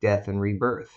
Death and Rebirth,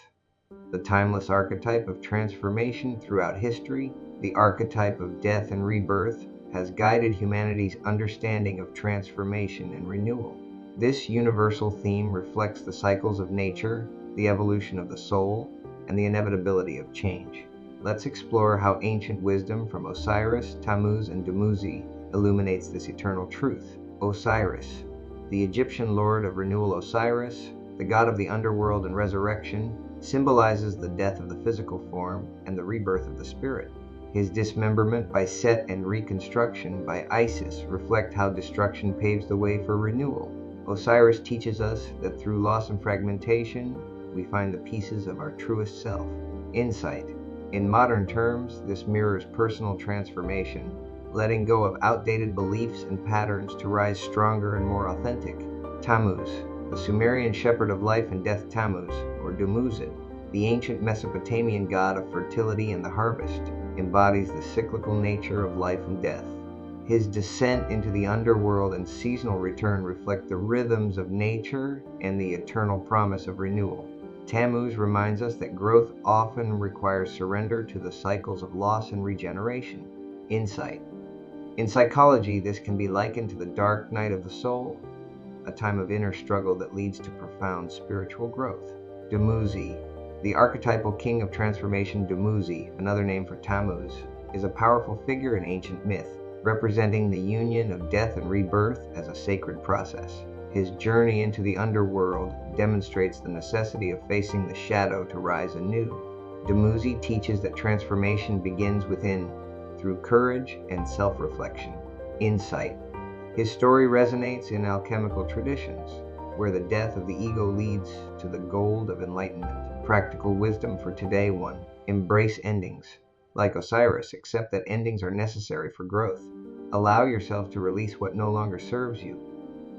the timeless archetype of transformation throughout history. The archetype of death and rebirth has guided humanity's understanding of transformation and renewal. This universal theme reflects the cycles of nature, the evolution of the soul, and the inevitability of change. Let's explore how ancient wisdom from Osiris, Tammuz, and Dumuzi illuminates this eternal truth. Osiris, the Egyptian lord of renewal. Osiris, the god of the underworld and resurrection, symbolizes the death of the physical form and the rebirth of the spirit. His dismemberment by Set and reconstruction by Isis reflect how destruction paves the way for renewal. Osiris teaches us that through loss and fragmentation, we find the pieces of our truest self. Insight. In modern terms, this mirrors personal transformation, letting go of outdated beliefs and patterns to rise stronger and more authentic. Tammuz, the Sumerian shepherd of life and death. Tammuz, or Dumuzi, the ancient Mesopotamian god of fertility and the harvest, embodies the cyclical nature of life and death. His descent into the underworld and seasonal return reflect the rhythms of nature and the eternal promise of renewal. Tammuz reminds us that growth often requires surrender to the cycles of loss and regeneration. Insight. In psychology, this can be likened to the dark night of the soul, a time of inner struggle that leads to profound spiritual growth. Dumuzi, the archetypal king of transformation. Dumuzi, another name for Tammuz, is a powerful figure in ancient myth, representing the union of death and rebirth as a sacred process. His journey into the underworld demonstrates the necessity of facing the shadow to rise anew. Dumuzi teaches that transformation begins within, through courage and self-reflection. Insight. His story resonates in alchemical traditions, where the death of the ego leads to the gold of enlightenment. Practical wisdom for today. 1. Embrace endings. Like Osiris, accept that endings are necessary for growth. Allow yourself to release what no longer serves you.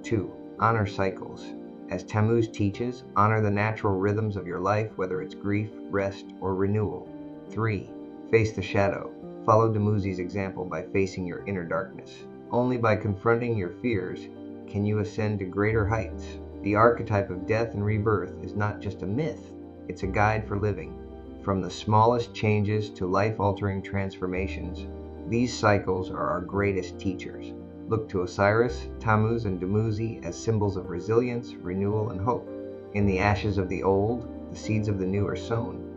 2. Honor cycles. As Tammuz teaches, honor the natural rhythms of your life, whether it's grief, rest, or renewal. 3. Face the shadow. Follow Dumuzi's example by facing your inner darkness. Only by confronting your fears can you ascend to greater heights. The archetype of death and rebirth is not just a myth, it's a guide for living. From the smallest changes to life-altering transformations, these cycles are our greatest teachers. Look to Osiris, Tammuz, and Dumuzi as symbols of resilience, renewal, and hope. In the ashes of the old, the seeds of the new are sown.